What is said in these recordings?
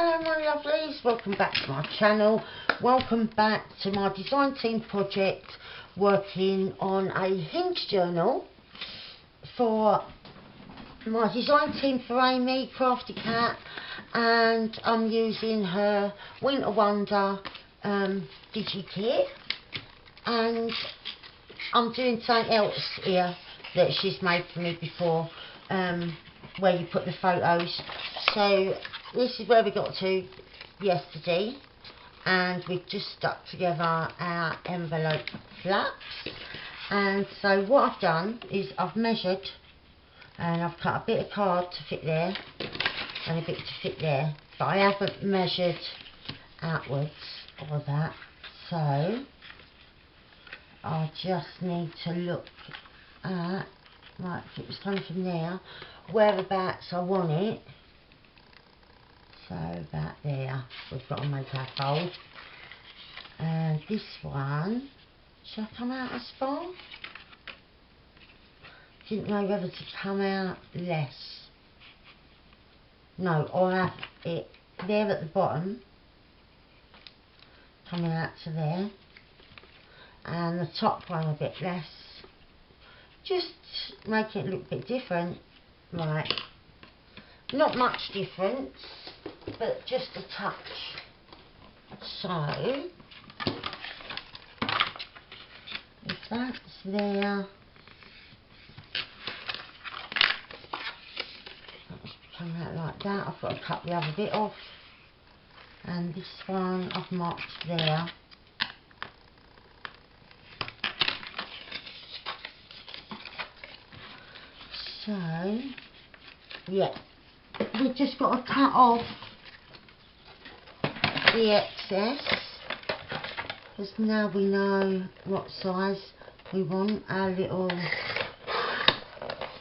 Hello my lovelies, welcome back to my channel. Welcome back to my design team project, working on a hinge journal for my design team for Amy, CraftyCat, and I'm using her Winter Wonder DigiKit, and I'm doing something else here that she's made for me before, where you put the photos. So this is where we got to yesterday, and we've just stuck together our envelope flaps. And so what I've done is I've measured, and I've cut a bit of card to fit there and a bit to fit there, but I haven't measured outwards or that, so I just need to look at, right, if it was coming from there, whereabouts I want it. So about there, we've got to make our fold. And this one, shall I come out as far? Didn't know whether to come out less. No, I'll have it there at the bottom, coming out to there, and the top one a bit less, just make it look a bit different. Right, not much difference, but just a touch. So if that's there, come out like that. I've got to cut the other bit off, and this one I've marked there. So yeah, we've just got to cut off the excess, because now we know what size we want our little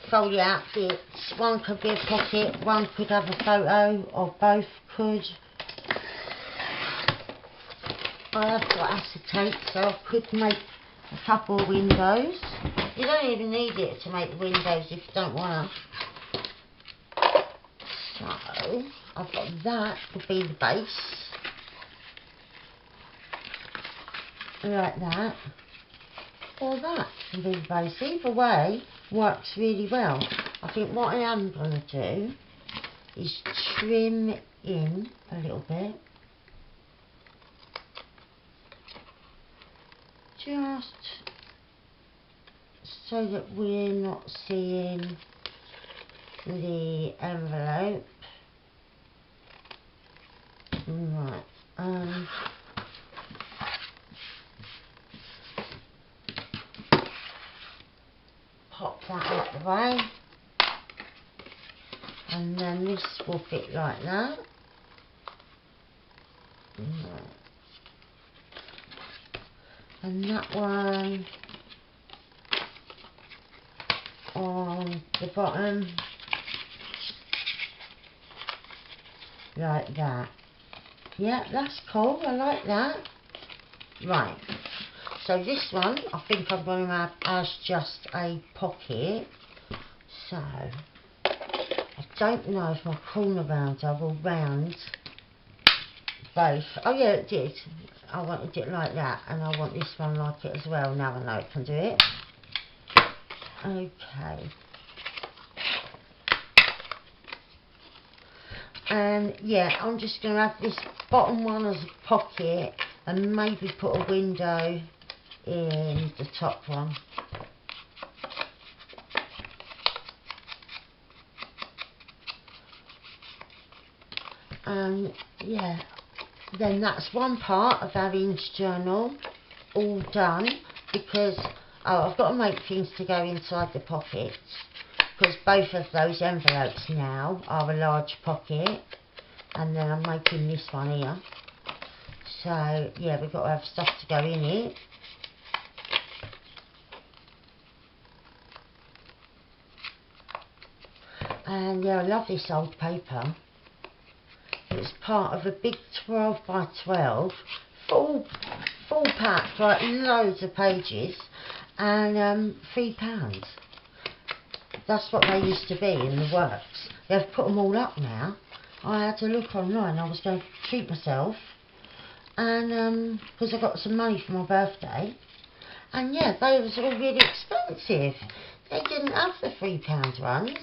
fold out bits. One could be a pocket, one could have a photo, or both could. I have got acetate, so I could make a couple of windows. You don't even need it to make the windows if you don't want to. So I've got that to be the base, like that, or that can be the base. Either way works really well. I think what I am going to do is trim in a little bit, just so that we're not seeing the envelope. Right, pop that out the way, and then this will fit like that. Right. And that one on the bottom, like that. Yeah, that's cool, I like that. Right, so this one I think I'm going to have as just a pocket. So I don't know if my corner rounder will round both. Oh yeah, it did. I wanted it like that, and I want this one like it as well. Now I know it can do it. Okay. And yeah, I'm just going to have this bottom one as a pocket, and maybe put a window in the top one. And yeah, then that's one part of our hinge journal all done, because I've got to make things to go inside the pockets, because both of those envelopes now are a large pocket, and then I'm making this one here. So yeah, we've got to have stuff to go in it. And yeah, I love this old paper. It's part of a big 12 by 12 full pack, like loads of pages, and £3. That's what they used to be in the works. They've put them all up now, I had to look online. I was going to treat myself, and because I got some money for my birthday, and yeah, they was all really expensive. They didn't have the £3 ones.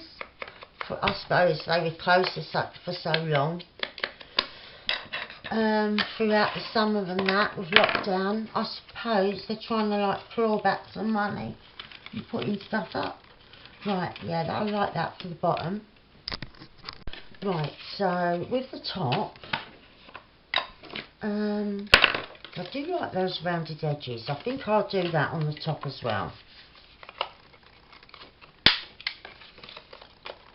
I suppose they were closed for so long. Throughout the summer and that, with lockdown, I suppose they're trying to like claw back some money and putting stuff up. Right, yeah, I like that for the bottom. Right, so with the top, I do like those rounded edges. I think I'll do that on the top as well.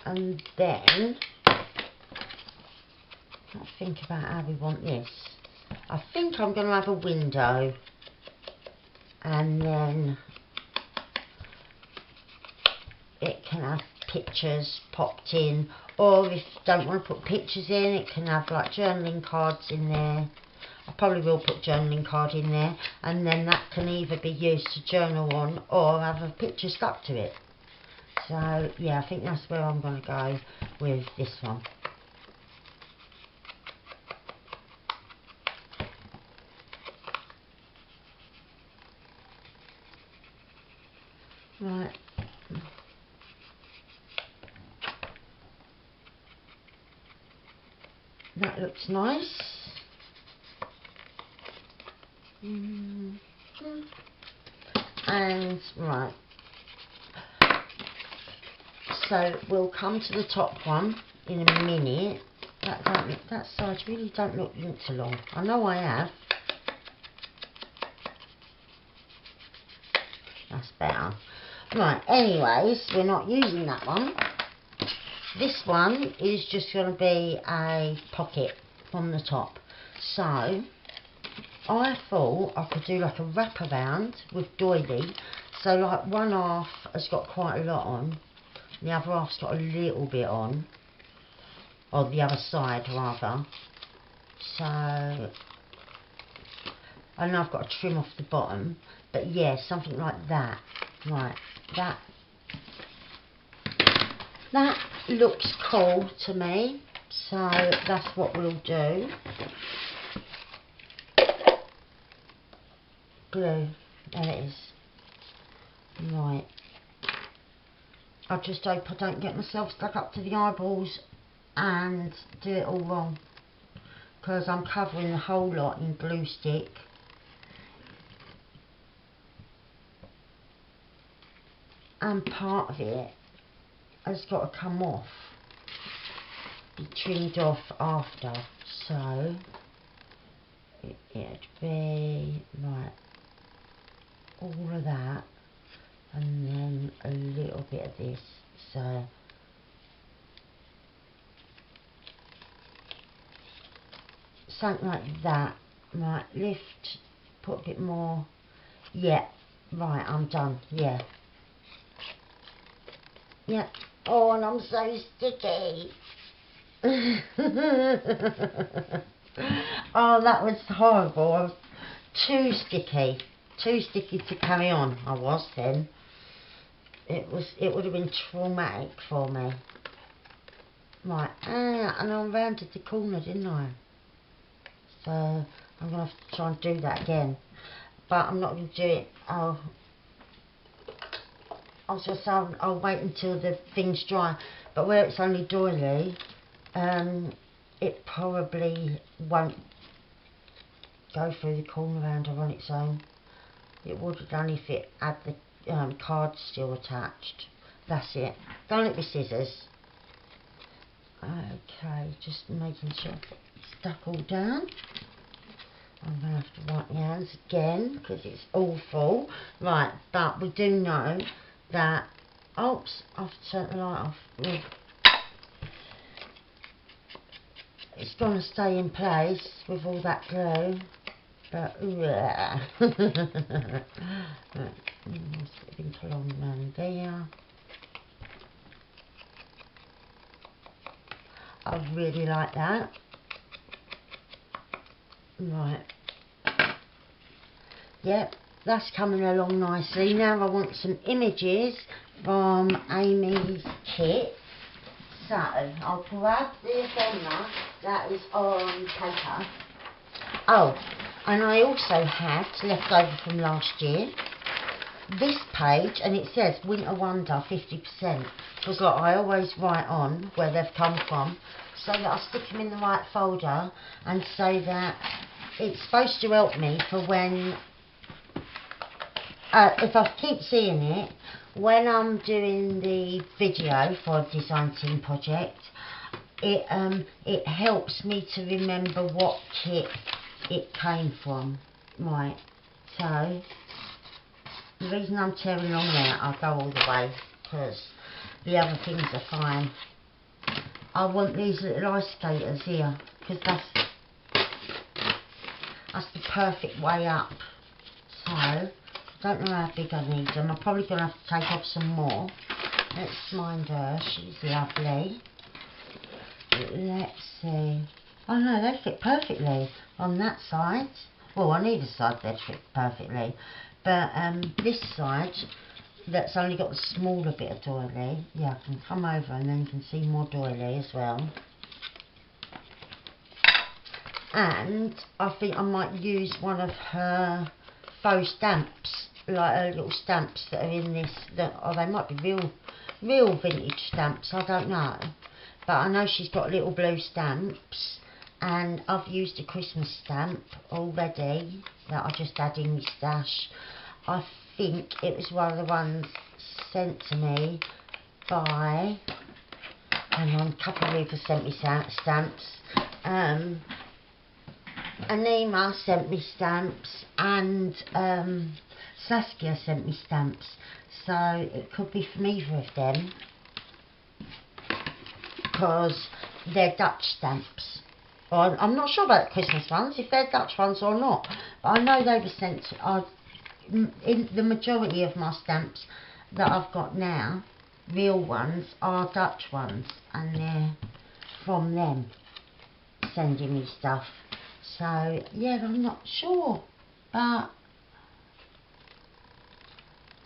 And then, let's think about how we want this. I think I'm going to have a window, and then it can have pictures popped in, or if you don't want to put pictures in, it can have like journaling cards in there. I probably will put journaling card in there, and then that can either be used to journal on or have a picture stuck to it. So yeah, I think that's where I'm going to go with this one. Right. That looks nice. And right. So we'll come to the top one in a minute. That side really don't look linked along. I know I have. That's better. Right, anyways, we're not using that one. This one is just going to be a pocket on the top. So I thought I could do like a wraparound with doily. So like one half has got quite a lot on, the other half's got a little bit on, or the other side rather. So I know I've got to trim off the bottom, but yeah, something like that. Right, that looks cool to me, so that's what we'll do. Glue, there it is. Right, I just hope I don't get myself stuck up to the eyeballs and do it all wrong, because I'm covering the whole lot in glue stick. And part of it has got to come off, be trimmed off after, so it'd be right, all of that, and then a little bit of this, so something like that. Right, lift, put a bit more, yeah, right, I'm done, yeah. Yeah. Oh, and I'm so sticky. Oh, that was horrible. I was too sticky. Too sticky to carry on. I was then. It would have been traumatic for me. Right, and I rounded the corner, didn't I? So I'm gonna have to try and do that again. But I'm not gonna do it. I'll wait until the thing's dry, but where it's only doily, it probably won't go through the corner rounder on its own. It would have done if it had the card still attached. That's it. Don't let me scissors. Okay, just making sure it's stuck all down. I'm going to have to wipe my hands again because it's awful. Right, but we do know that, oops, I've turned the light off. It's going to stay in place with all that glue, but right, let's put it along around there. I really like that. Right, yep, that's coming along nicely. Now I want some images from Amy's kit. So I'll grab the ephemera that is on paper. Oh, and I also had, left over from last year, this page, and it says Winter Wonder 50%, because like I always write on where they've come from, so that I stick them in the right folder, and so that it's supposed to help me for when, if I keep seeing it, when I'm doing the video for a design team project, it helps me to remember what kit it came from. Right, so the reason I'm tearing along there, I'll go all the way, because the other things are fine. I want these little ice skaters here, because that's the perfect way up. So, I don't know how big I need them. I'm probably going to have to take off some more. Let's mind her, she's lovely. Let's see. Oh no, they fit perfectly on that side. Well, on either side they fit perfectly. But this side, that's only got the smaller bit of doily. Yeah, I can come over and then you can see more doily as well. And I think I might use one of her faux stamps, like her little stamps that are in this, or they might be real vintage stamps, I don't know. But I know she's got little blue stamps, and I've used a Christmas stamp already that I just had in my stash. I think it was one of the ones sent to me by, hang on, a couple of people sent me stamps. Anima sent me stamps, and Saskia sent me stamps, so it could be from either of them, because they're Dutch stamps. Well, I'm not sure about the Christmas ones, if they're Dutch ones or not, but I know they were sent to, in the majority of my stamps that I've got now, real ones, are Dutch ones, and they're from them sending me stuff. So yeah, I'm not sure, but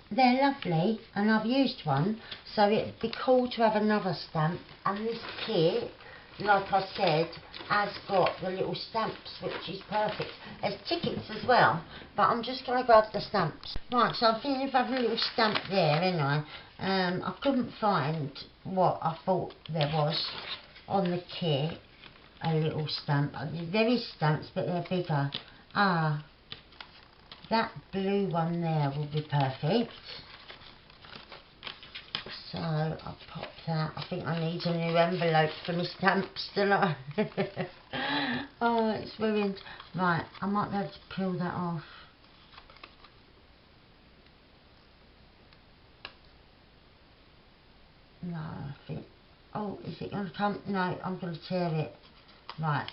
they're lovely, and I've used one, so it'd be cool to have another stamp. And this kit, like I said, has got the little stamps, which is perfect. There's tickets as well, but I'm just going to grab the stamps. Right, so I'm thinking of having a little stamp there, ain't I? I couldn't find what I thought there was on the kit. A little stamp. There is stamps, but they're bigger. Ah, that blue one there will be perfect. So I'll pop that. I think I need a new envelope for my stamps, don't I? Oh, it's ruined. Right, I might be able to peel that off. No, I think... Oh, is it going to come? No, I'm going to tear it. Right.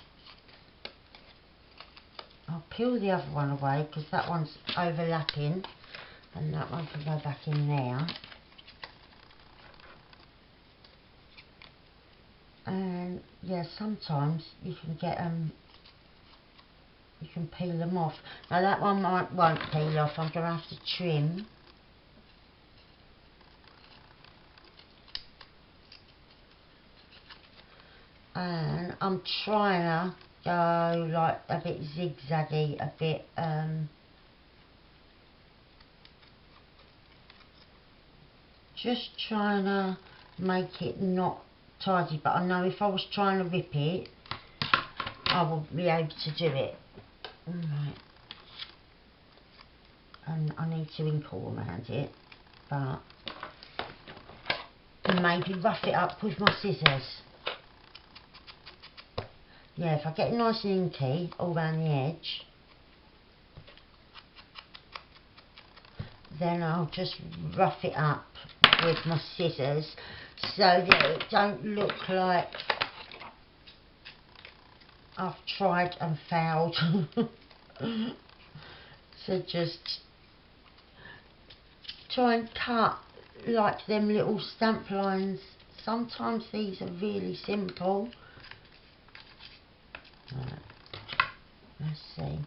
I'll peel the other one away, because that one's overlapping, and that one can go back in there. And yeah, sometimes you can get you can peel them off. Now that one won't peel off, I'm going to have to trim. And I'm trying to go like a bit zigzaggy, a bit just trying to make it not tidy, but I know if I was trying to rip it, I would be able to do it. Right. And I need to ink all around it, but maybe rough it up with my scissors. Yeah, if I get it nice and inky all around the edge, then I'll just rough it up with my scissors so that it don't look like I've tried and failed. So just try and cut like them little stamp lines. Sometimes these are really simple. Right, let's see.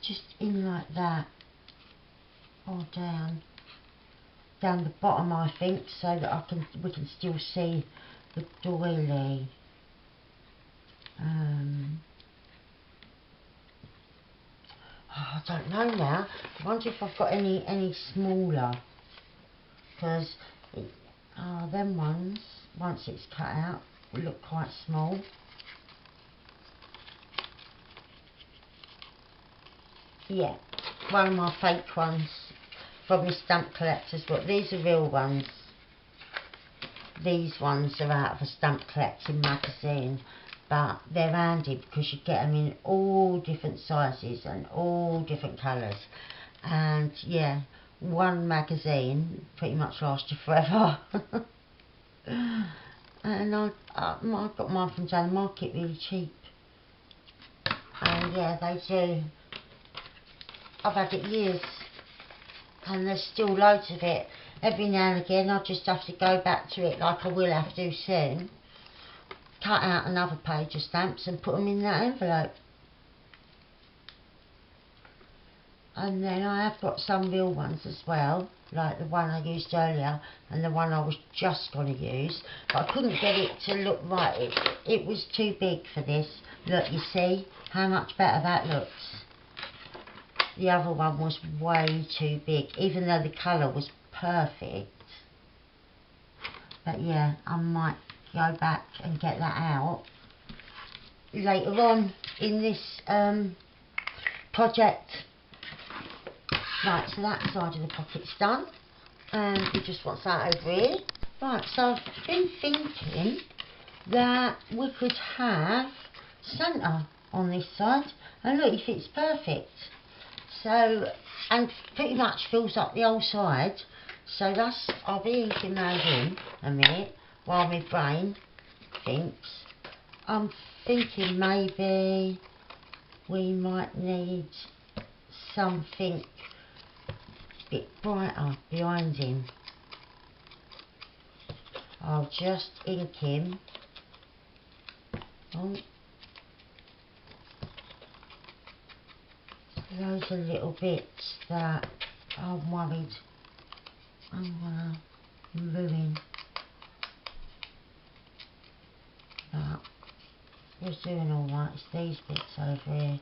Just in like that, or down. down the bottom, I think, so that we can still see the doily. I don't know now. I wonder if I've got any smaller, because them ones, once it's cut out, will look quite small. Yeah, one of my fake ones from my stamp collector's book. These are real ones. These ones are out of a stamp collecting magazine, but they're handy because you get them in all different sizes and all different colours. And yeah, one magazine pretty much lasts you forever. And I got mine from down the market really cheap. And yeah, they do. I've had it years, and there's still loads of it. Every now and again I just have to go back to it, like I will have to soon, cut out another page of stamps and put them in that envelope. And then I have got some real ones as well, like the one I used earlier and the one I was just going to use, but I couldn't get it to look right. It was too big for this. Look, you see how much better that looks. The other one was way too big, even though the colour was perfect. But yeah, I might go back and get that out later on in this project. Right, so that side of the pocket's done, and we just want that over here. Right, so I've been thinking that we could have Santa on this side, and look, it fits perfect. So, and pretty much fills up the whole side. So that's, I'll be inking those in a minute while my brain thinks. I'm thinking maybe we might need something a bit brighter behind him. I'll just ink him. Oh. Those are little bits that I'm worried I'm gonna ruin. But we're doing alright. It's these bits over here.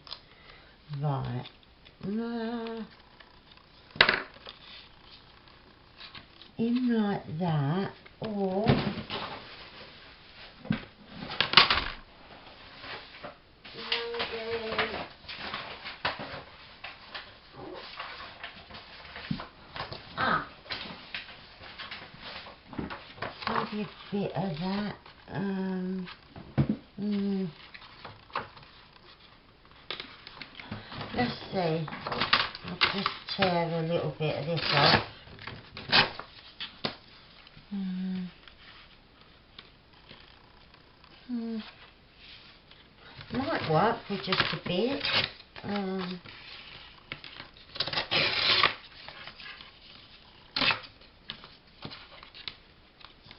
Right. In like that, or maybe a bit of that. Let's see. I'll just tear a little bit of this off. Might work for just a bit.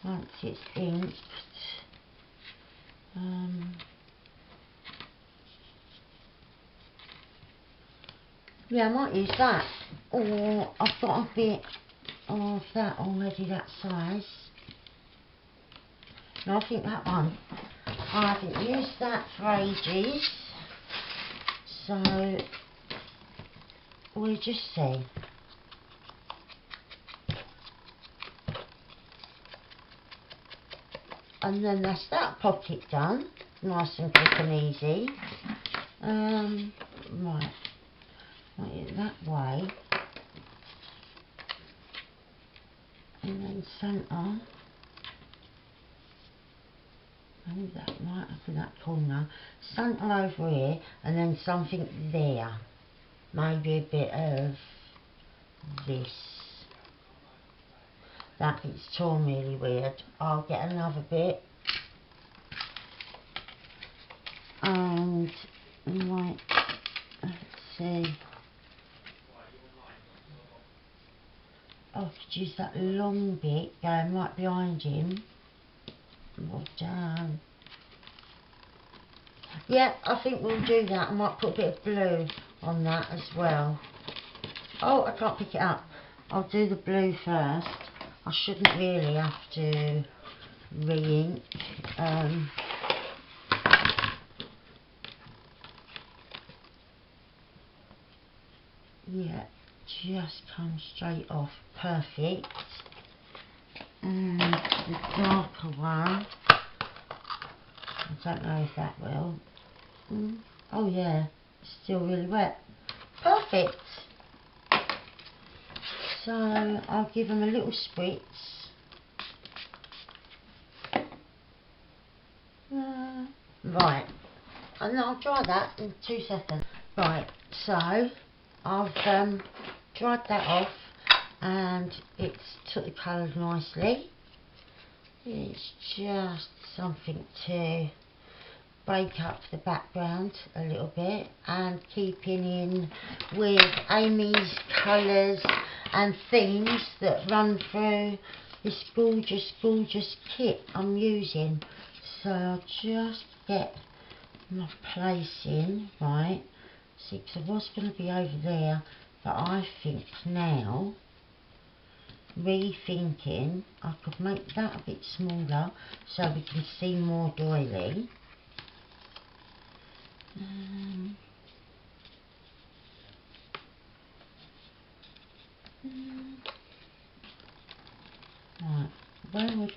Once it's inked. Yeah, I might use that. Or I've got a bit of that already, that size. No, I think that one. I haven't used that for ages. So we'll just see. And then that's that pocket done. Nice and quick and easy. Right. Put it that way. And then centre. Maybe that right up in that corner. Centre over here, and then something there. Maybe a bit of this. That bit's torn really weird. I'll get another bit. And right, let's see. I could use that long bit going right behind him. Or down. Yeah, I think we'll do that. I might put a bit of blue on that as well. Oh, I can't pick it up. I'll do the blue first. I shouldn't really have to re-ink. Yeah, just comes straight off. Perfect. And the darker one, I don't know if that will. Oh yeah, it's still really wet. Perfect. So I'll give them a little spritz. Right, and I'll dry that in 2 seconds. Right, so I've dried that off and it's took the colour nicely. It's just something to break up the background a little bit and keeping in with Amy's colours and themes that run through this gorgeous, gorgeous kit I'm using. So I'll just get my placing right. See, because I was going to be over there, but I think now, rethinking, I could make that a bit smaller so we can see more doily. Right, where would...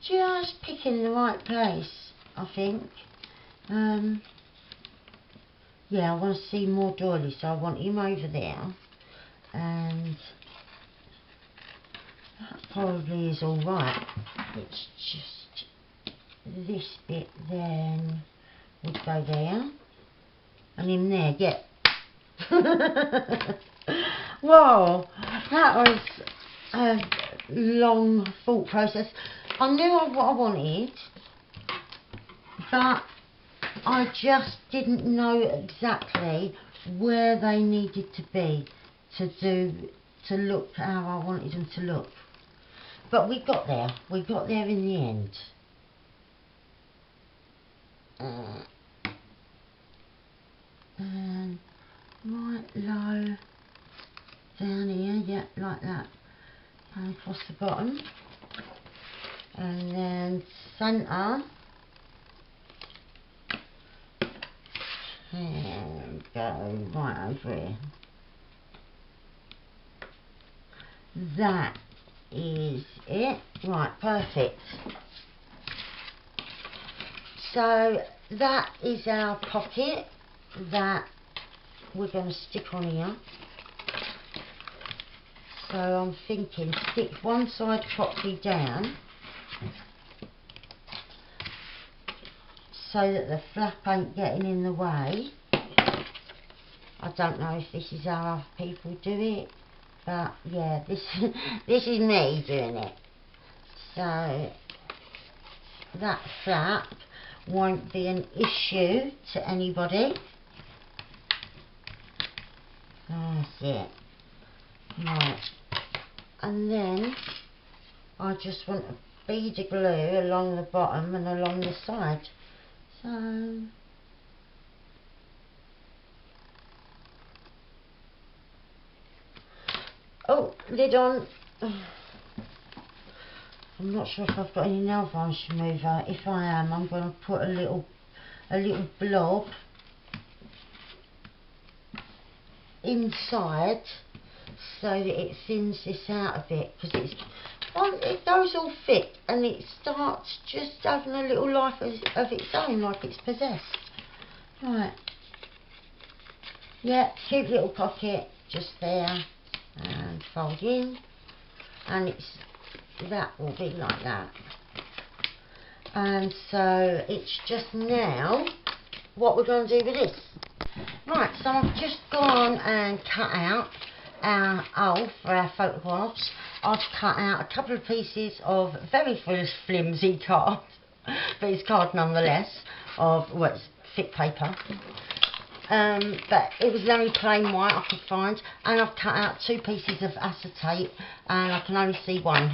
Just picking the right place, I think. Yeah, I want to see more doily, so I want him over there, and that probably is alright. It's just this bit then would go there, and him there, yeah. Whoa, that was a long thought process. I knew what I wanted, but I just didn't know exactly where they needed to be to look how I wanted them to look. But we got there. We got there in the end. And right low down here, yeah, like that. And across the bottom. And then centre. And go right over here. That is it. Right, perfect. So that is our pocket that we're going to stick on here. So I'm thinking stick one side properly down so that the flap ain't getting in the way. I don't know if this is how other people do it, but yeah, this is me doing it. So that flap won't be an issue to anybody. That's it. Right, and then I just want a bead of glue along the bottom and along the side. So oh, lid on. I'm not sure if I've got any nail varnish remover. If I am, I'm going to put a little blob inside so that it thins this out a bit, because it goes all thick and it starts just having a little life of its own, like it's possessed. Right, yeah, cute little pocket just there, and fold in, and that will be like that. And so it's just now what we're going to do with this. Right, so I've just gone and cut out our owl for our photographs. I've cut out a couple of pieces of very flimsy card, but it's card nonetheless, of, well, it's thick paper. But it was very plain white I could find, and I've cut out 2 pieces of acetate, and I can only see one.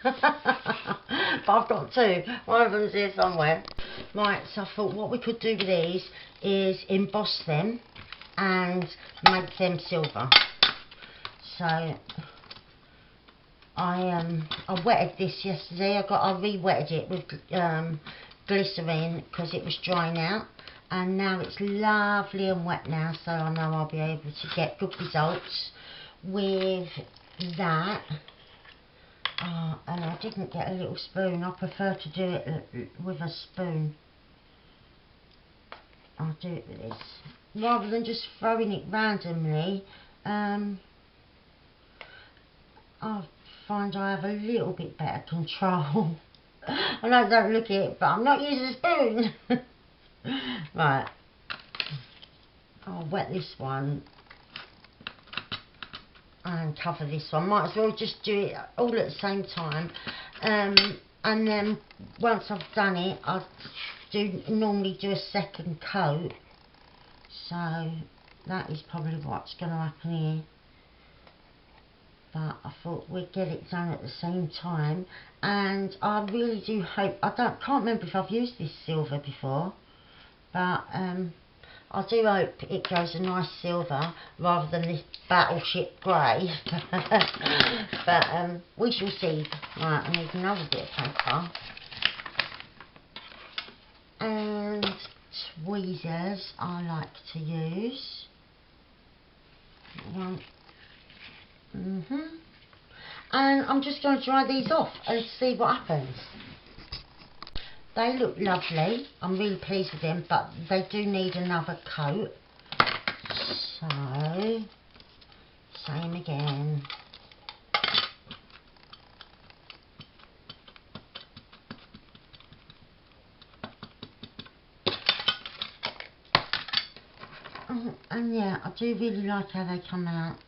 But I've got 2. One of them's here somewhere. Right, so I thought what we could do with these is emboss them and make them silver. So I wetted this yesterday. I re-wetted it with glycerine because it was drying out, and now it's lovely and wet now, so I know I'll be able to get good results with that. And I didn't get a little spoon. I prefer to do it with a spoon. I'll do it with this rather than just throwing it randomly. I find I have a little bit better control. I know I don't look it, but I'm not using a spoon. Right, I'll wet this one and cover this one. Might as well just do it all at the same time, and then once I've done it, I normally do a second coat, so that is probably what's going to happen here. But I thought we'd get it done at the same time, and I really do hope, can't remember if I've used this silver before, but I do hope it goes a nice silver rather than this battleship grey. But we shall see. Right, I need another bit of paper and tweezers I like to use. One. And I'm just going to dry these off and see what happens. They look lovely. I'm really pleased with them, but they do need another coat. So, same again. And yeah, I do really like how they come out.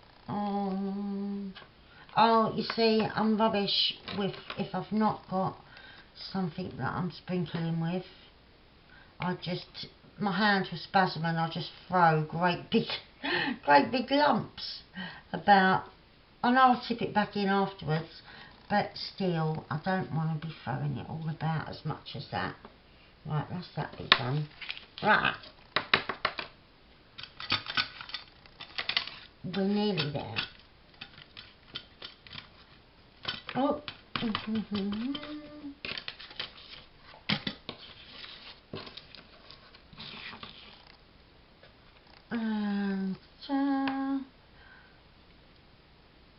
Oh, you see, I'm rubbish with if I've not got something that I'm sprinkling with. My hands will spasm and I just throw great big lumps about. I know I'll tip it back in afterwards, but still, I don't want to be throwing it all about as much as that. Right, that's that bit done. Right, we're nearly there. Oh. And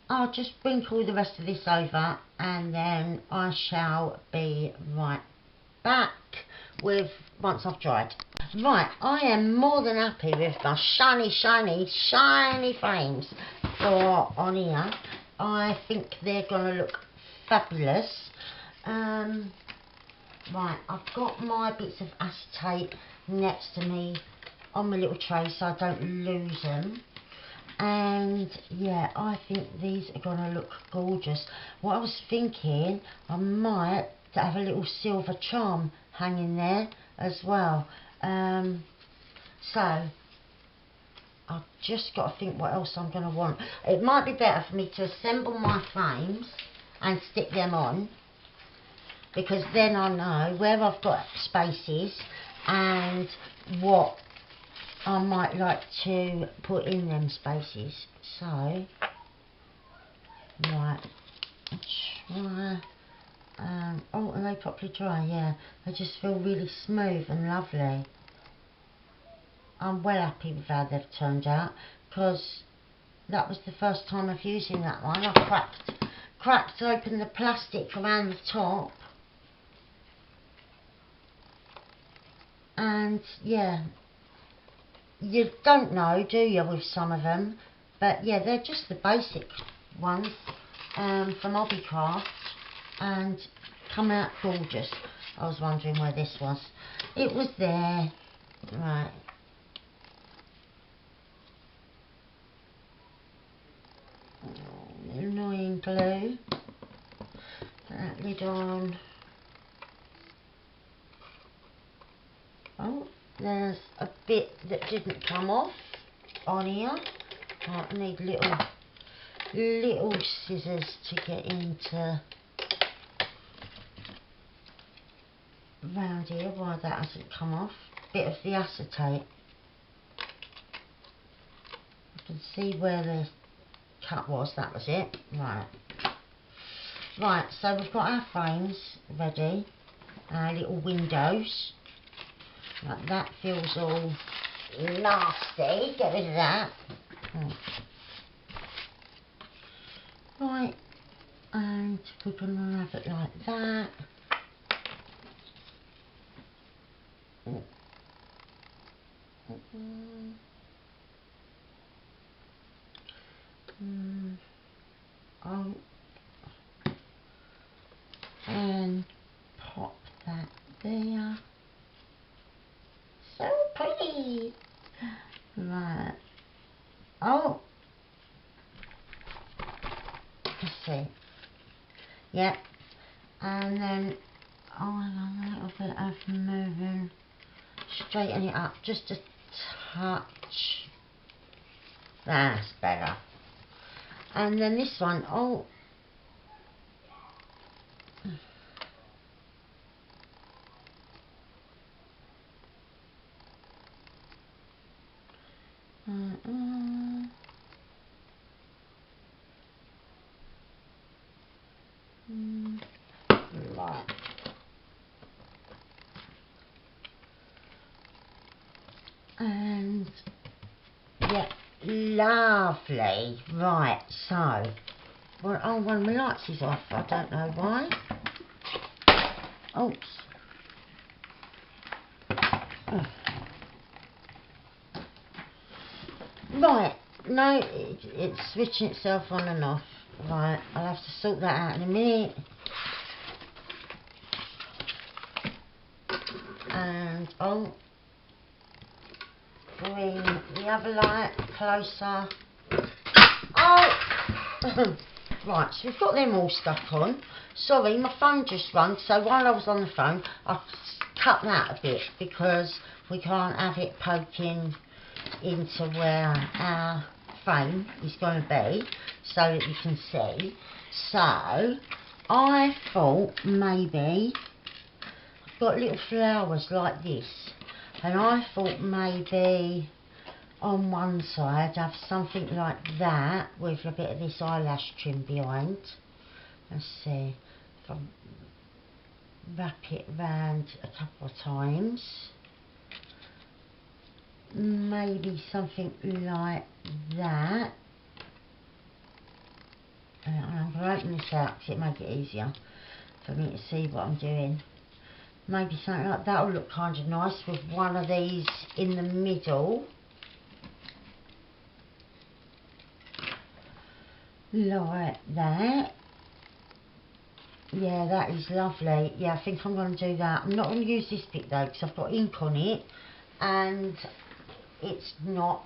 I'll just sprinkle the rest of this over, and then I shall be right back with once I've dried. Right, I am more than happy with my shiny frames for on here. I think they're going to look fabulous. Right, I've got my bits of acetate next to me on my little tray so I don't lose them. And yeah, I think these are going to look gorgeous. What I was thinking, I might have a little silver charm hanging there as well. So I've just got to think what else I'm going to want. It might be better for me to assemble my frames and stick them on, because then I know where I've got spaces and what I might like to put in them spaces. So, right, try. Oh, are they properly dry? Yeah, they just feel really smooth and lovely. I'm well happy with how they've turned out, because that was the first time of using that one. I cracked open the plastic around the top, and yeah, you don't know, do you, with some of them? But yeah, they're just the basic ones from Hobbycraft, and come out gorgeous. I was wondering where this was. It was there. Right. Oh, annoying glue. Put that lid on. Oh, there's a bit that didn't come off on here. I need little scissors to get into round here. Why that hasn't come off. Bit of the acetate. I can see where the cut was, that was it. Right. Right, so we've got our frames ready, our little windows. Like that feels all nasty, get rid of that. Right, and we're going to have it like that. Oh, and pop that there. So pretty. Right. Oh, let's see. Yep. And then I want a little bit of moving, straighten it up just a touch. That's better. And then this one, oh, right. And yeah, lovely. Right, so well, oh, one of my lights is off. I don't know why. Oops. Oh. Right, no, it's switching itself on and off. Right, I'll have to sort that out in a minute. And I'll bring the other light closer. Oh! Right, so we've got them all stuck on. Sorry, my phone just rang, so while I was on the phone, I cut that a bit because we can't have it poking into where our frame is going to be so that you can see. So I thought maybe I've got little flowers like this, and I thought maybe on one side have something like that with a bit of this eyelash trim behind. Let's see if I wrap it round a couple of times. Maybe something like that. And I'm going to open this out because it make it easier for me to see what I'm doing. Maybe something like that will look kind of nice with one of these in the middle. Like that. Yeah, that is lovely. Yeah, I think I'm going to do that. I'm not going to use this bit though because I've got ink on it and it's not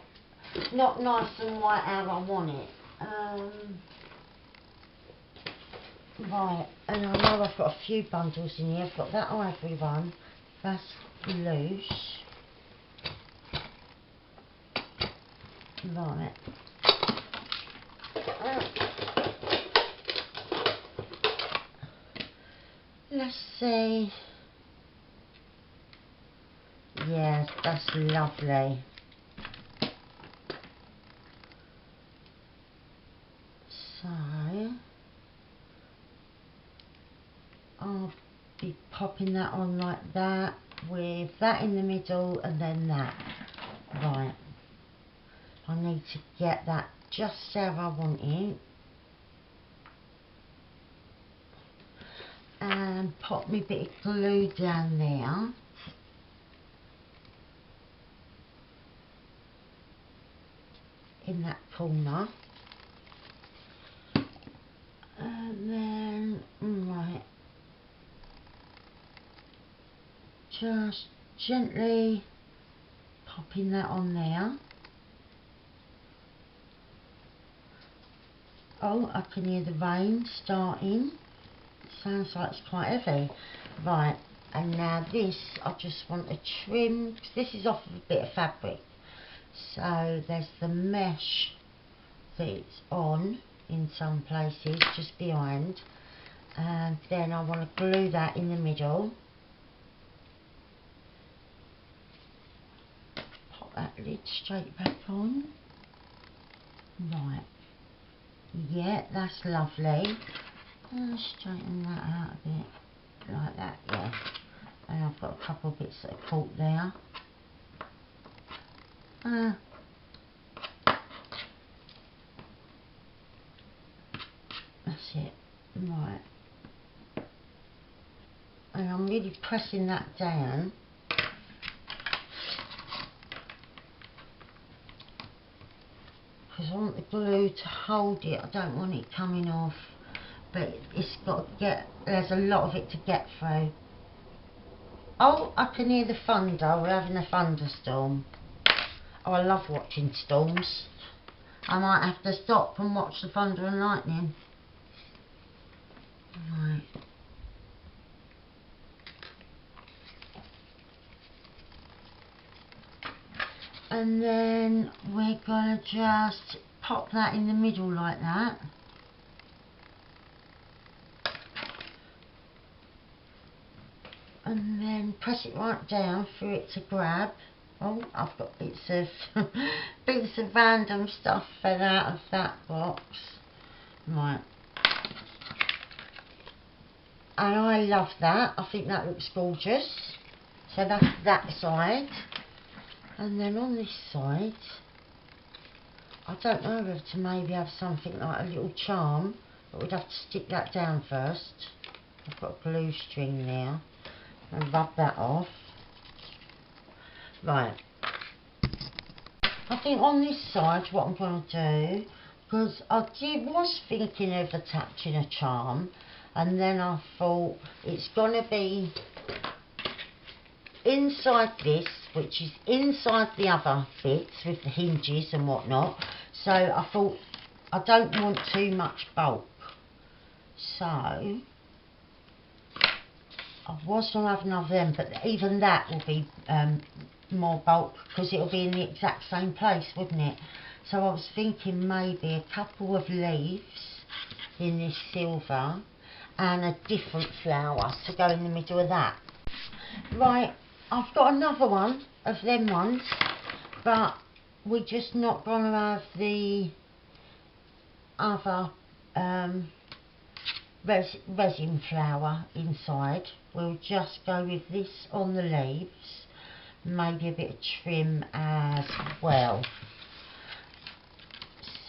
nice and white how I want it. Right, and I know I've got a few bundles in here. I've got that ivory one. That's loose. Right. Let's see. Yes, that's lovely. So I'll be popping that on like that with that in the middle and then that. Right. I need to get that just how I want it. And pop me bit of glue down there. In that corner. And then, right, just gently popping that on there. Oh, I can hear the rain starting. Sounds like it's quite heavy. Right, and now this, I just want to trim, because this is off of a bit of fabric. So there's the mesh that it's on in some places, just behind. And then I want to glue that in the middle. Pop that lid straight back on. Right. Yeah, that's lovely. Straighten that out a bit, like that, yeah. And I've got a couple of bits that are caught there. That's it, right. And I'm really pressing that down. Because I want the glue to hold it, I don't want it coming off. But it's got to get, there's a lot of it to get through. Oh, I can hear the thunder, we're having a thunderstorm. Oh, I love watching storms. I might have to stop and watch the thunder and lightning. Right. And then we're going to just pop that in the middle like that. And then press it right down for it to grab. Oh, I've got bits of bits of random stuff fell out of that box. Right. And I love that. I think that looks gorgeous. So that's that side. And then on this side, I don't know whether to maybe have something like a little charm, but we'd have to stick that down first. I've got a glue string there. And rub that off. Right. I think on this side what I'm going to do, because I was thinking of attaching a charm, and then I thought it's going to be inside this, which is inside the other bits with the hinges and whatnot. So I thought I don't want too much bulk. So I was going to have another them, but even that will be more bulk because it'll be in the exact same place, wouldn't it? So I was thinking maybe a couple of leaves in this silver and a different flower to go in the middle of that. Right, I've got another one of them ones, but we're just not going to have the other resin flower inside. We'll just go with this on the leaves, maybe a bit of trim as well.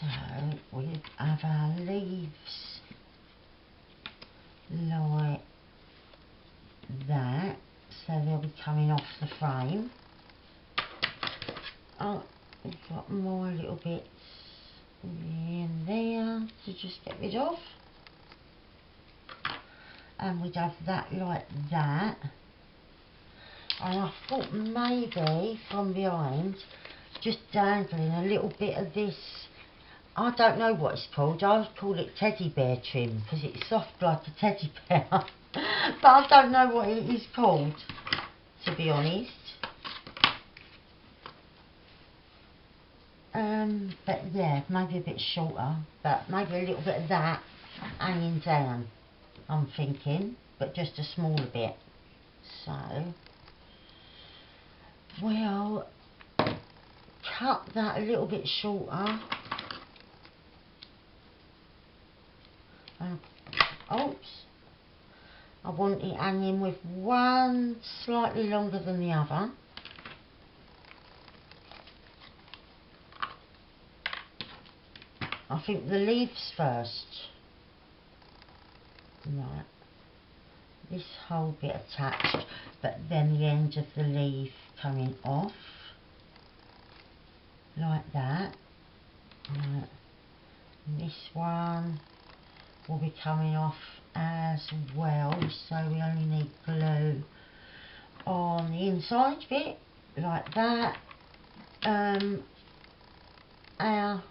So we'll have our leaves like that, so they'll be coming off the frame. Oh, we've got more little bits in there to just get rid of. And we'd have that like that. And I thought maybe from behind, just dangling a little bit of this, I don't know what it's called, I would call it teddy bear trim because it's soft like a teddy bear. But I don't know what it is called, to be honest. But yeah, maybe a bit shorter, but maybe a little bit of that hanging down, I'm thinking, but just a smaller bit. So we'll cut that a little bit shorter. Oops, I want it hanging with one slightly longer than the other. I think the leaves first. Right, this whole bit attached, but then the end of the leaf coming off like that. Right. And this one will be coming off as well, so we only need glue on the inside bit like that. Our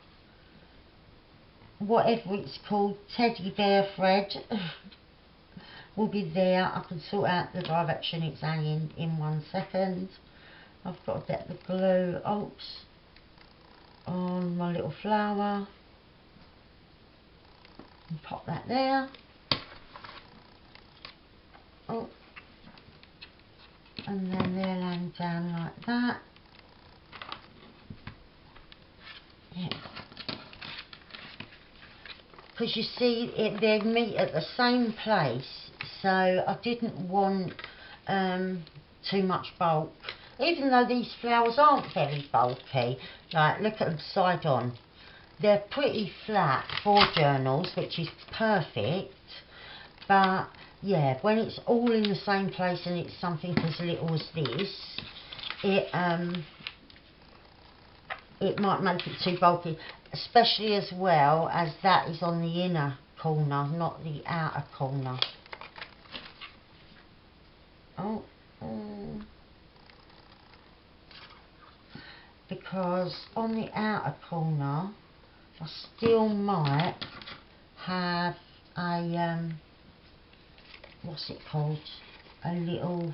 whatever it's called, teddy bear thread will be there. I can sort out the direction it's hanging in 1 second. I've got to get the glue on my little flower and pop that there. Oh, and then they'll hang down like that. Yeah. because you see they meet at the same place, so I didn't want too much bulk, even though these flowers aren't very bulky. Like, look at them side on, they're pretty flat for journals, which is perfect. But yeah, when it's all in the same place and it's something as little as this, it might make it too bulky, especially as well as that is on the inner corner, not the outer corner. Because on the outer corner I still might have a what's it called, a little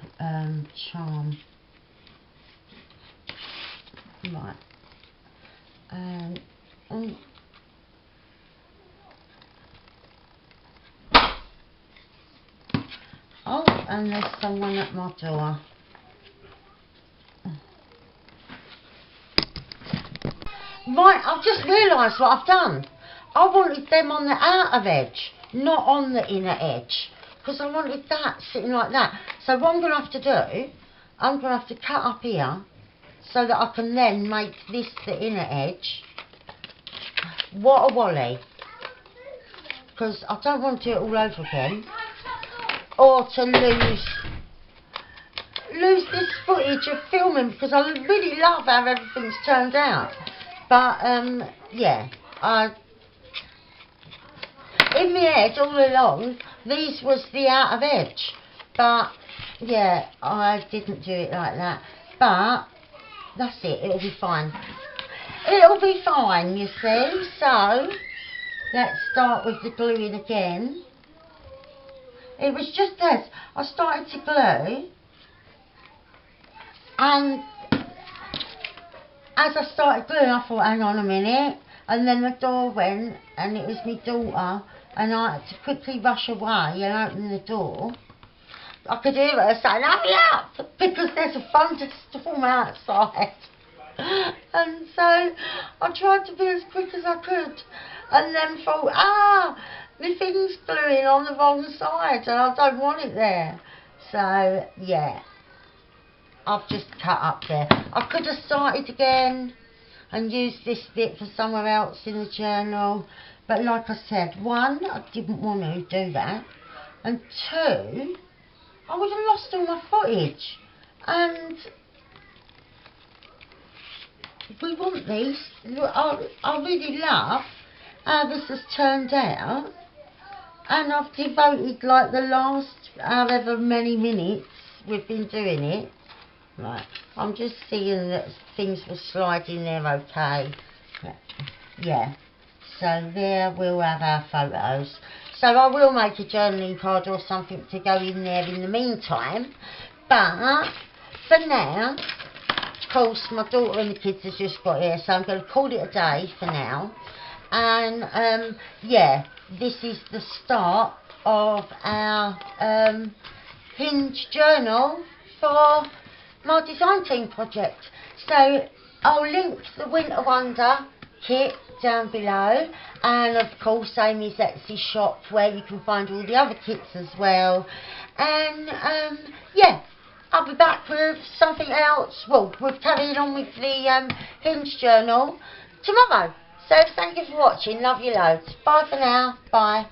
charm. Right. Oh, and there's someone at my door. Right, I've just realised what I've done. I wanted them on the outer edge, not on the inner edge, because I wanted that sitting like that. So what I'm going to have to do, I'm going to have to cut up here so that I can then make this the inner edge. What a wally. Because I don't want to do it all over again, or to lose this footage of filming, because I really love how everything's turned out. But yeah, in my head all along these was the outer edge, but yeah, I didn't do it like that. But that's it, it'll be fine. It'll be fine, you see. So let's start with the gluing again. It was just as I started to glue, and as I started gluing I thought, hang on a minute, and then the door went and it was my daughter, and I had to quickly rush away and open the door. I could hear her saying, hurry up, because there's a thunderstorm outside. And so I tried to be as quick as I could, and then thought, my thing's gluing on the wrong side and I don't want it there. So yeah, I've just cut up there. I could have started again and used this bit for somewhere else in the journal, but like I said, one, I didn't want to do that, and two, I would have lost all my footage, and we want these. I really love how this has turned out, and I've devoted like the last however many minutes we've been doing it. Right, I'm just seeing that things will slide in there okay. Yeah, so there we'll have our photos. So I will make a journaling card or something to go in there in the meantime. But for now, of course, my daughter and the kids have just got here, so I'm going to call it a day for now. And yeah, this is the start of our hinge journal for my design team project. So I'll link the Winter Wonder kit down below, and of course Amy's Etsy shop where you can find all the other kits as well. And yeah, I'll be back with something else. Well, we're carrying on with the hinge journal tomorrow. So thank you for watching, love you loads, bye for now, bye.